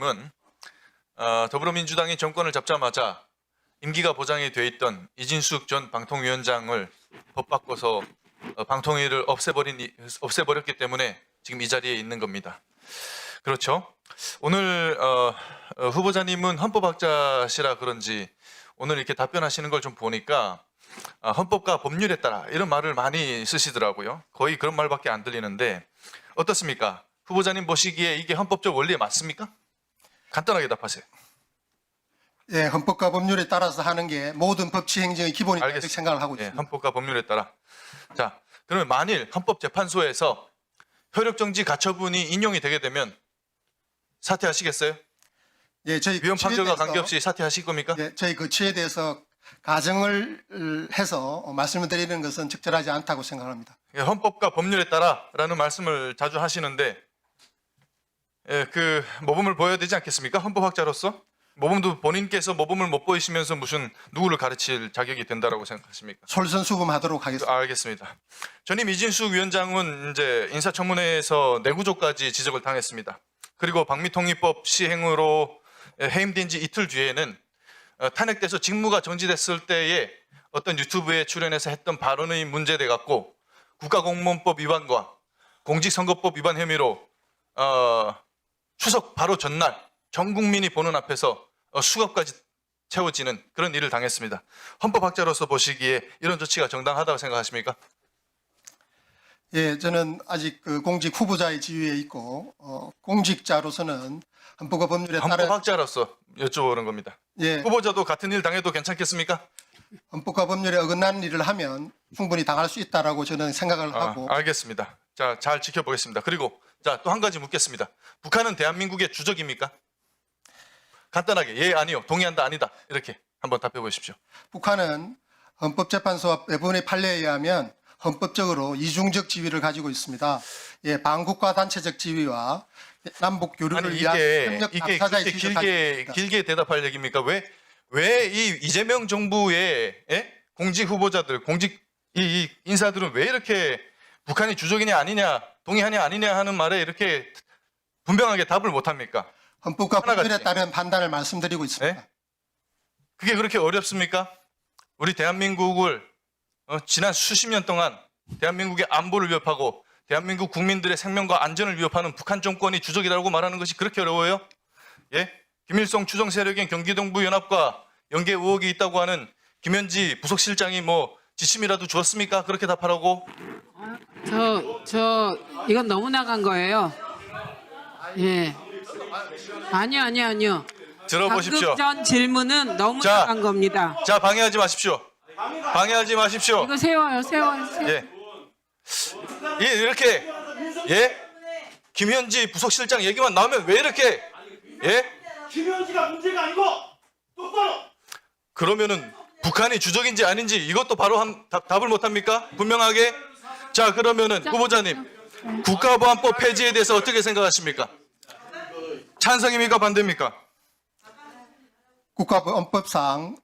은 더불어민주당이 정권을 잡자마자 임기가 보장이 돼 있던 이진숙 전 방통위원장을 법 바꿔서 방통위를 없애버렸기 때문에 지금 이 자리에 있는 겁니다. 그렇죠? 오늘 후보자님은 헌법학자시라 그런지 오늘 이렇게 답변하시는 걸 좀 보니까 헌법과 법률에 따라 이런 말을 많이 쓰시더라고요. 거의 그런 말밖에 안 들리는데 어떻습니까? 후보자님 보시기에 이게 헌법적 원리에 맞습니까? 간단하게 답하세요. 예, 헌법과 법률에 따라서 하는 게 모든 법치 행정의 기본이라고 알겠습니다. 생각을 하고 예, 있습니다. 헌법과 법률에 따라. 자, 그러면 만일 헌법재판소에서 효력정지 가처분이 인용이 되게 되면 사퇴하시겠어요? 예, 저희 위헌 거치에 판결과 대해서, 관계없이 사퇴하실 겁니까? 예, 저희 거치에 대해서 가정을 해서 말씀을 드리는 것은 적절하지 않다고 생각합니다. 예, 헌법과 법률에 따라라는 말씀을 자주 하시는데 예, 그 모범을 보여야 되지 않겠습니까? 헌법학자로서 모범도 본인께서 모범을 못 보이시면서 무슨 누구를 가르칠 자격이 된다라고 생각하십니까? 솔선수범하도록 하겠습니다. 알겠습니다. 전임 이진숙 위원장은 이제 인사청문회에서 내구조까지 지적을 당했습니다. 그리고 방미통일법 시행으로 해임된 지 이틀 뒤에는 탄핵돼서 직무가 정지됐을 때에 어떤 유튜브에 출연해서 했던 발언의 문제돼 갖고 국가공무원법 위반과 공직선거법 위반 혐의로 추석 바로 전날 전 국민이 보는 앞에서 수갑까지 채워지는 그런 일을 당했습니다. 헌법학자로서 보시기에 이런 조치가 정당하다고 생각하십니까? 예, 저는 아직 그 공직 후보자의 지위에 있고 공직자로서는 헌법과 법률에 따라 헌법학자로서 여쭤보는 겁니다. 예, 후보자도 같은 일 당해도 괜찮겠습니까? 헌법과 법률에 어긋나는 일을 하면 충분히 당할 수 있다라고 저는 생각을 하고 알겠습니다. 자, 잘 지켜보겠습니다. 그리고 자, 또 한 가지 묻겠습니다. 북한은 대한민국의 주적입니까? 간단하게 예, 아니요, 동의한다, 아니다 이렇게 한번 답해 보십시오. 북한은 헌법재판소와 외부의 판례에 의하면 헌법적으로 이중적 지위를 가지고 있습니다. 예, 반국가 단체적 지위와 남북 교류를 아니 위한 이게 협력 당사자의 그렇게 지위를 가지고 있습니다. 길게 대답할 얘기입니까? 왜 이 이재명 정부의 공직 후보자들, 이 인사들은 왜 이렇게 북한이 주적이냐 아니냐, 동의하냐 아니냐 하는 말에 이렇게 분명하게 답을 못 합니까? 헌법과 법률에 하나같이. 따른 판단을 말씀드리고 있습니다. 네? 그게 그렇게 어렵습니까? 우리 대한민국을 지난 수십 년 동안 대한민국의 안보를 위협하고 대한민국 국민들의 생명과 안전을 위협하는 북한 정권이 주적이라고 말하는 것이 그렇게 어려워요? 예? 김일성 추종 세력인 경기동부 연합과 연계 의혹이 있다고 하는 김현지 부속실장이 뭐 지침이라도 주었습니까? 그렇게 답하라고? 이건 너무 나간 거예요. 예. 아니요. 들어보십시오. 방금 전 질문은 너무 자. 나간 겁니다. 자, 방해하지 마십시오. 방해하지 마십시오. 이거 세워요. 예. 예, 이렇게 예? 김현지 부속실장 얘기만 나오면 왜 이렇게 예? 김현지가 문제가 아니고 똑바로 그러면은 북한이 주적인지 아닌지 이것도 바로 답을 못 합니까? 분명하게. 자, 그러면은 후보자님 국가보안법 폐지에 대해서 어떻게 생각하십니까? 찬성입니까? 반대입니까? 국가헌법상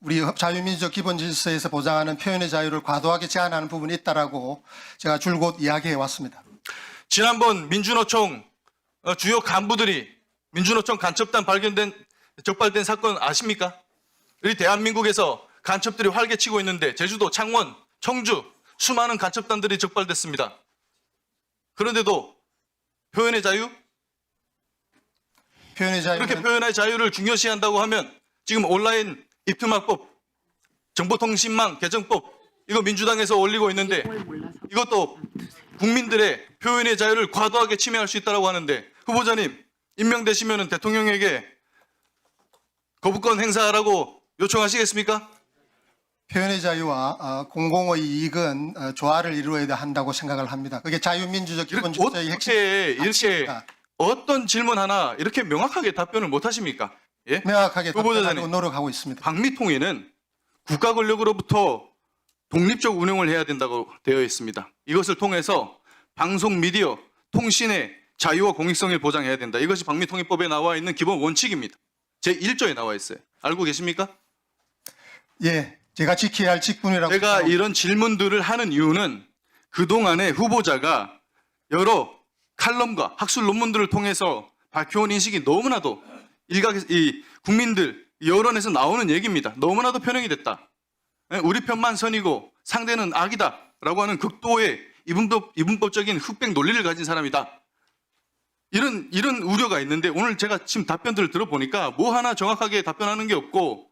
우리 자유민주적 기본질서에서 보장하는 표현의 자유를 과도하게 제한하는 부분이 있다라고 제가 줄곧 이야기해 왔습니다. 지난번 민주노총 주요 간부들이 민주노총 간첩단 적발된 사건 아십니까? 우리 대한민국에서 간첩들이 활개치고 있는데 제주도, 창원, 청주 수많은 간첩단들이 적발됐습니다. 그런데도 표현의 자유? 표현의 자유는 그렇게 표현의 자유를 중요시한다고 하면 지금 온라인 입투막법, 정보통신망 개정법 이거 민주당에서 올리고 있는데 이것도 국민들의 표현의 자유를 과도하게 침해할 수 있다고 하는데 후보자님 임명되시면 대통령에게 거부권 행사하라고 요청하시겠습니까? 표현의 자유와 공공의 이익은 조화를 이루어야 한다고 생각을 합니다. 그게 자유민주적 기본질서의 핵심 어떻게 이렇게 가치입니다. 어떤 질문 하나 이렇게 명확하게 답변을 못 하십니까? 예? 명확하게 후보자님. 답변하려고 노력하고 있습니다. 방미통일은 국가 권력으로부터 독립적 운영을 해야 된다고 되어 있습니다. 이것을 통해서 방송, 미디어, 통신의 자유와 공익성을 보장해야 된다. 이것이 방미통일법에 나와 있는 기본 원칙입니다. 제1조에 나와 있어요. 알고 계십니까? 예, 제가 지켜야 할 직분이라고 제가 생각합니다. 이런 질문들을 하는 이유는 그동안에 후보자가 여러 칼럼과 학술 논문들을 통해서 밝혀온 인식이 너무나도 이 국민들 여론에서 나오는 얘기입니다. 너무나도 편향이 됐다. 우리 편만 선이고 상대는 악이다라고 하는 극도의 이분법적인 흑백 논리를 가진 사람이다. 이런 우려가 있는데 오늘 제가 지금 답변들을 들어보니까 뭐 하나 정확하게 답변하는 게 없고,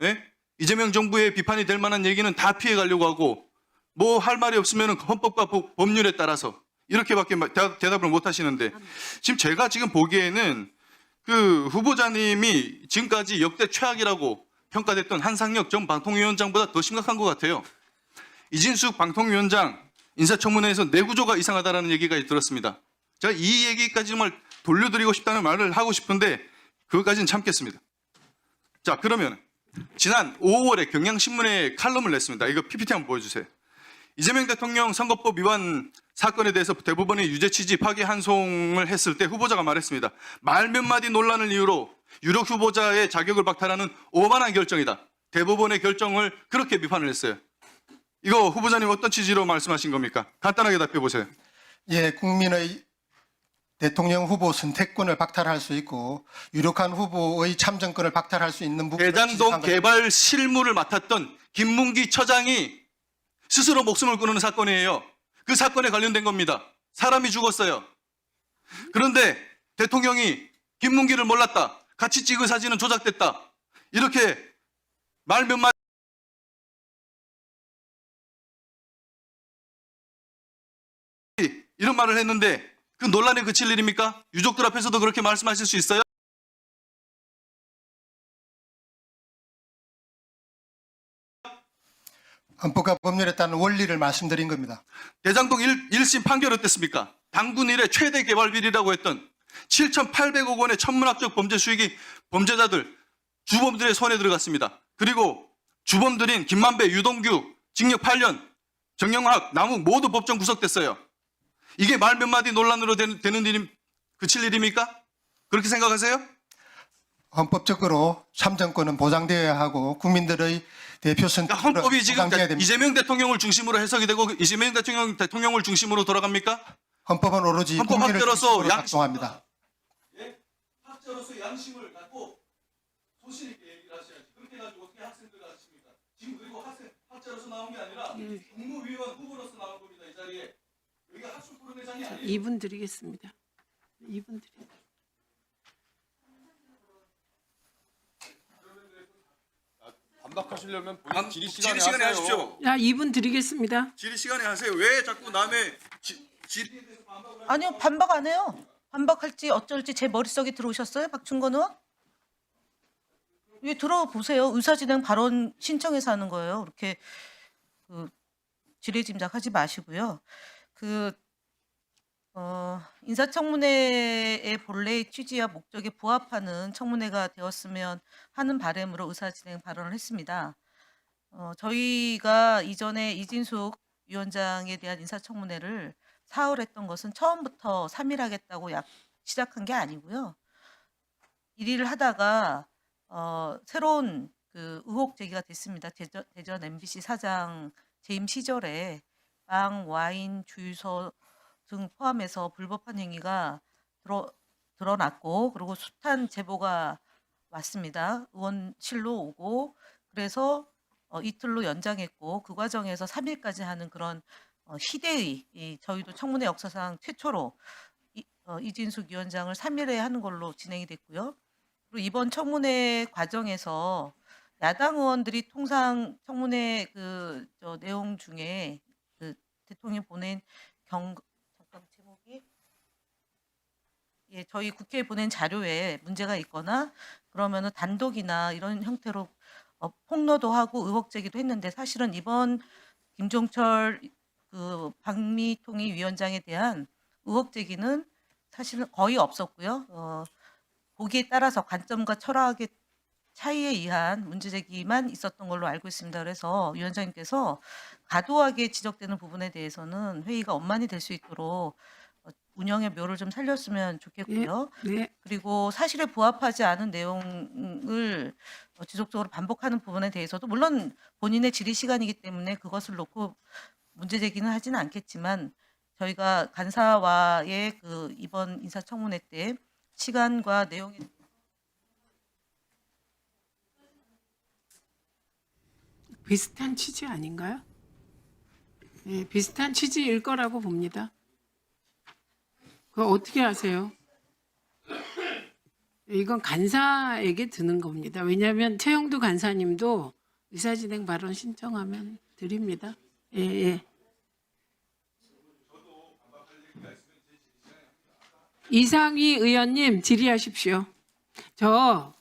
예? 이재명 정부의 비판이 될 만한 얘기는 다 피해 가려고 하고, 뭐 할 말이 없으면 헌법과 법률에 따라서 이렇게밖에 대답을 못 하시는데, 지금 제가 지금 보기에는 그 후보자님이 지금까지 역대 최악이라고 평가됐던 한상혁 전 방통위원장보다 더 심각한 것 같아요. 이진숙 방통위원장 인사청문회에서 내구조가 이상하다라는 얘기가 들었습니다. 제가 이 얘기까지 정말 돌려드리고 싶다는 말을 하고 싶은데 그것까지는 참겠습니다. 자, 그러면 지난 5월에 경향신문에 칼럼을 냈습니다. 이거 PPT 한번 보여주세요. 이재명 대통령 선거법 위반 사건에 대해서 대법원이 유죄 취지 파기환송을 했을 때 후보자가 말했습니다. 말 몇 마디 논란을 이유로 유력 후보자의 자격을 박탈하는 오만한 결정이다. 대법원의 결정을 그렇게 비판을 했어요. 이거 후보자님 어떤 취지로 말씀하신 겁니까? 간단하게 답해 보세요. 예, 국민의 대통령 후보 선택권을 박탈할 수 있고 유력한 후보의 참정권을 박탈할 수 있는 부분을 대장동 지적한 것입니다. 개발 실무를 맡았던 김문기 처장이 스스로 목숨을 끊는 사건이에요. 그 사건에 관련된 겁니다. 사람이 죽었어요. 그런데 대통령이 김문기를 몰랐다. 같이 찍은 사진은 조작됐다. 이렇게 말 몇 마디 이런 말을 했는데 그 논란에 그칠 일입니까? 유족들 앞에서도 그렇게 말씀하실 수 있어요? 헌법과 법률에 따른 원리를 말씀드린 겁니다. 대장동 1심 판결 어땠습니까? 당군 이래 최대 개발 비리라고 했던 7,800억 원의 천문학적 범죄 수익이 범죄자들, 주범들의 손에 들어갔습니다. 그리고 주범들인 김만배, 유동규, 징역 8년, 정영학, 남욱 모두 법정 구속됐어요. 이게 말 몇 마디 논란으로 되는 일임, 그칠 일입니까? 그렇게 생각하세요? 헌법적으로 참정권은 보장되어야 하고 국민들의 대표 그러니까 선택권은 헌법이 지금 보장돼야 됩니다. 이재명 대통령을 중심으로 해석이 되고 이재명 대통령을 중심으로 돌아갑니까? 헌법은 오로지 헌법 국민을 학자로서 중심으로 양심- 작동합니다. 학자로서 양심을 갖고 소신 있게 얘기를 하셔야지. 그렇게 해가지고 어떻게 학생들 가르칩니까? 지금 그리고 학자로서 나온 게 아니라 국무위원 후보로서 나온 겁니다. 이 자리에. 여기가 학술 토론회장이 아니에요. 2분 드리겠습니다. 2분 드리겠습니다. 반박하시려면 본인 질의 질의 시간에 시간에 하세요. 하십시오. 자, 2분 드리겠습니다. 질의 시간에 하세요. 왜 자꾸 남의 질의에 대해서 반박을 아니요, 반박 안 해요. 반박할지 어쩔지 제 머릿속에 들어오셨어요? 박충건 의원? 예, 들어보세요. 의사진행 발언 신청해서 하는 거예요. 그렇게 지레짐작하지 마시고요. 인사청문회의 본래의 취지와 목적에 부합하는 청문회가 되었으면 하는 바람으로 의사진행 발언을 했습니다. 저희가 이전에 이진숙 위원장에 대한 인사청문회를 4월 했던 것은 처음부터 3일 하겠다고 시작한 게 아니고요. 1일 하다가 새로운 의혹 제기가 됐습니다. 대전 MBC 사장 재임 시절에 빵, 와인, 주유소 등 포함해서 불법한 행위가 드러났고, 그리고 숱한 제보가 왔습니다. 의원실로 오고, 그래서 이틀로 연장했고, 그 과정에서 3일까지 하는 그런 희대의, 저희도 청문회 역사상 최초로 이진숙 위원장을 3일에 하는 걸로 진행이 됐고요. 그리고 이번 청문회 과정에서 야당 의원들이 통상 청문회 내용 중에 대통령이 보낸 잠깐 제목이 저희 국회에 보낸 자료에 문제가 있거나 그러면은 단독이나 이런 형태로 폭로도 하고 의혹 제기도 했는데, 사실은 이번 김종철 방미통일 위원장에 대한 의혹 제기는 사실은 거의 없었고요. 보기에 따라서 관점과 철학의 차이에 의한 문제 제기만 있었던 걸로 알고 있습니다. 그래서 위원장님께서 과도하게 지적되는 부분에 대해서는 회의가 원만히 될 수 있도록 운영의 묘를 좀 살렸으면 좋겠고요. 네. 그리고 사실에 부합하지 않은 내용을 지속적으로 반복하는 부분에 대해서도 물론 본인의 질의 시간이기 때문에 그것을 놓고 문제 제기는 하지는 않겠지만, 저희가 간사와의 이번 인사청문회 때 시간과 내용에 비슷한 취지 아닌가요? 예, 비슷한 취지일 거라고 봅니다. 그거 어떻게 아세요? 이건 간사에게 드는 겁니다. 왜냐하면 최영두 간사님도 의사진행 발언 신청하면 드립니다. 예, 예. 이상희 의원님 질의하십시오. 저